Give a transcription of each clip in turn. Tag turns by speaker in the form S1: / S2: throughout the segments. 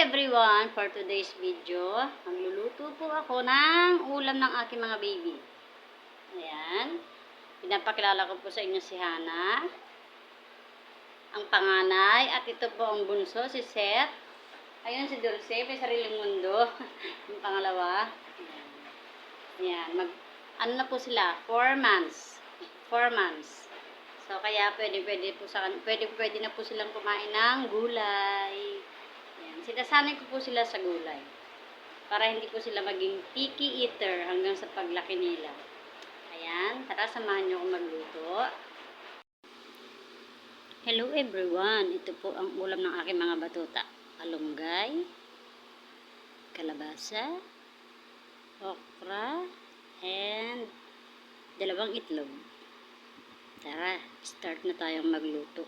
S1: everyone! For today's video, magluluto po ako ng ulam ng aking mga baby. Ayan. Pinapakilala ko po sa inyo si Hana, ang panganay, at ito po ang bunso, si Seth. Ayun si Dulce, may sariling mundo. Yung pangalawa. Ayan. Ano na po sila? 4 months. 4 months. So, kaya pwede na po silang kumain ng gulay. Ayan. Sinasanay ko po sila sa gulay. Para hindi po sila maging picky eater hanggang sa paglaki nila. Ayan. Tara, samahan nyo akong magluto. Hello everyone. Ito po ang ulam ng aking mga batuta. Alunggay, kalabasa, okra, and dalawang itlog. Tara, start na tayong magluto.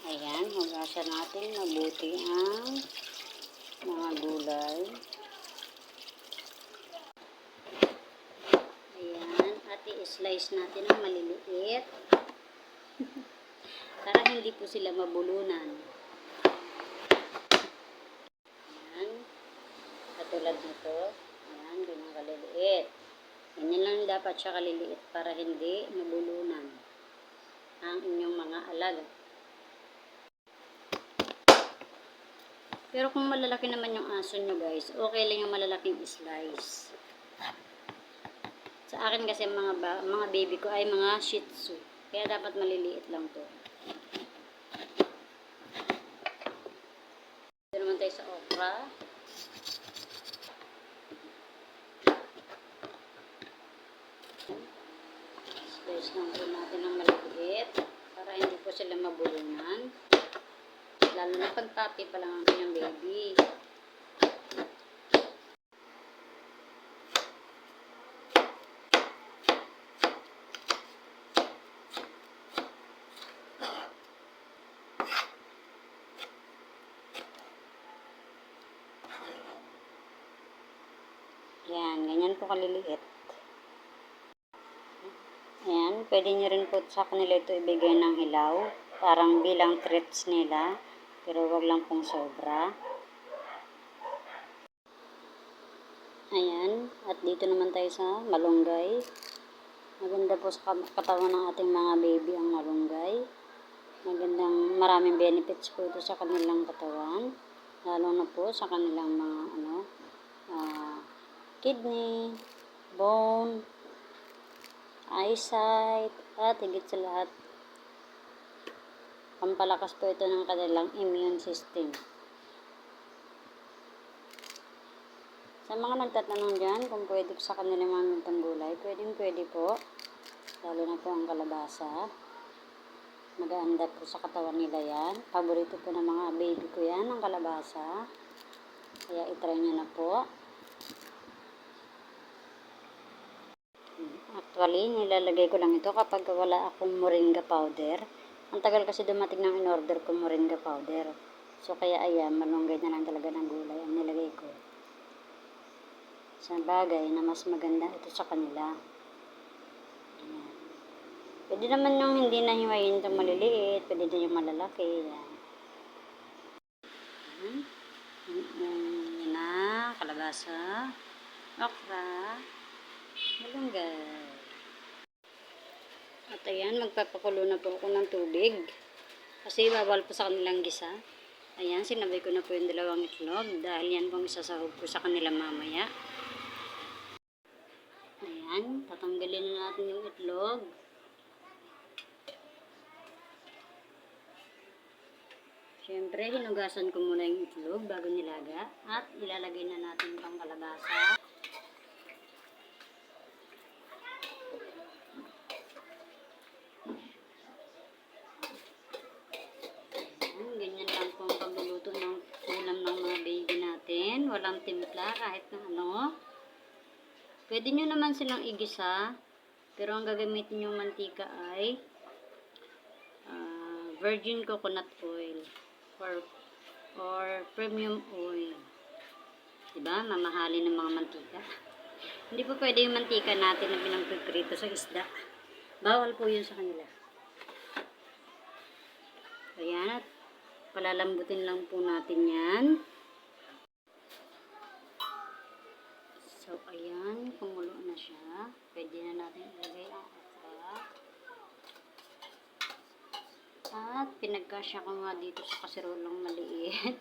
S1: Ayan, hugasan natin mabuti ang mga gulay. Ayan, at i-slice natin ang maliliit para hindi po sila mabulunan. Ayan, katulad nito. Ayan, ganyan kaliliit. Ganyan lang dapat siya kaliliit para hindi mabulunan ang inyong mga alaga. Pero kung malalaki naman yung aso nyo guys, okay lang yung malalaking slice. Sa akin kasi mga baby ko ay mga Shih Tzu. Kaya dapat maliliit lang to. Ito naman tayo sa okra. Slice lang po natin ng maliliit para hindi po sila mabulunan. Lalo na pag papi pa lang ang kanyang baby. Yan, ganyan po kaliliit. Ayan, pwede nyo rin po sa kanila ito ibigay ng hilaw. Parang bilang treats nila. Pero wag lang pong sobra. Ayan, at dito naman tayo sa malunggay. Maganda po sa katawan ng ating mga baby ang malunggay. Magandang, maraming benefits po ito sa kanilang katawan. Lalo na po sa kanilang mga kidney, bone, eyesight, at higit sa lahat, pampalakas po ito ng kanilang immune system. Sa mga nagtatanong dyan kung pwede sa kanilang mga mintang gulay, pwede po. Lalo na po ang kalabasa. Mag-aanda po sa katawan nila yan. Paborito po ng mga baby ko yan, ang kalabasa. Kaya itry nyo na po. Actually, nilalagay ko lang ito kapag wala akong moringa powder. Ang tagal kasi dumating ng in-order ko moringa powder. So, kaya ayan, malunggay na lang talaga ng gulay ang nilagay ko. Sa bagay na mas maganda ito sa kanila. Ayan. Pwede naman yung hindi na hiwain itong maliliit. Pwede din yung malalaki. Ayan. Yan na, kalabasa, okra, malunggay. At ayan, magpapakulo na po ako ng tubig. Kasi bawal po sa kanilang gisa. Ayan, sinabay ko na po yung dalawang itlog. Dahil yan pong isasahog ko sa kanila mamaya. Ayan, tatanggalin na natin yung itlog. Siyempre, hinugasan ko muna yung itlog bago nilaga. At ilalagay na natin itong kalabasa. Ganyan lang po ang pagluluto ng ulam ng mga baby natin. Walang timpla kahit na ano. Pwede nyo naman silang igisa, pero ang gagamitin yung mantika ay virgin coconut oil or premium oil. Diba? Mamahalin ng mga mantika. Hindi po pwede yung mantika natin na pinagpiprito sa isda. Bawal po yun sa kanila. Ayan, at palalambutin lang po natin yan. So, ayan, kumulo na siya. Pwede na natin ilagay ang okra. At pinagkasya ko nga dito sa kaserolang maliit.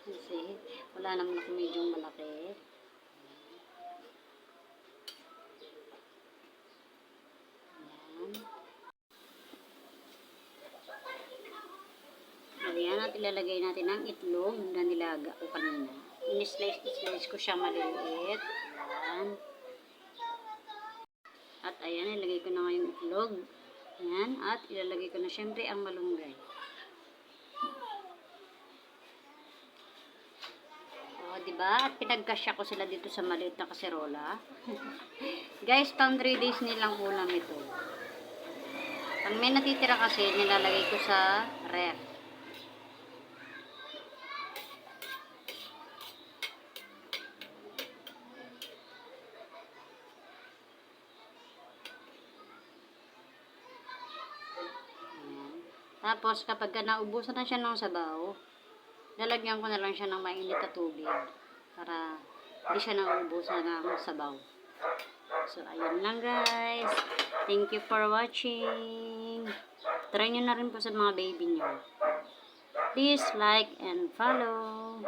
S1: Kasi wala naman ako medyo malaki. Ayan, at ilalagay natin ang itlog na nilaga ko kanina. In-slice ko siya maliliit. Ayan. At ayan, ilalagay ko na nga yung itlog. Ayan, at ilalagay ko na syempre ang malunggay. O, diba? At pinagkasya ko sila dito sa maliit na kaserola. Guys, pang 3 days nilang ulam ito. Pag may natitira kasi, nilalagay ko sa ref. Tapos, kapag naubusan na siya ng sabaw, lalagyan ko na lang siya ng mainit na tubig para hindi siya naubusan ng sabaw. So, ayun lang guys. Thank you for watching. Try nyo na rin po sa mga baby nyo. Please like and follow.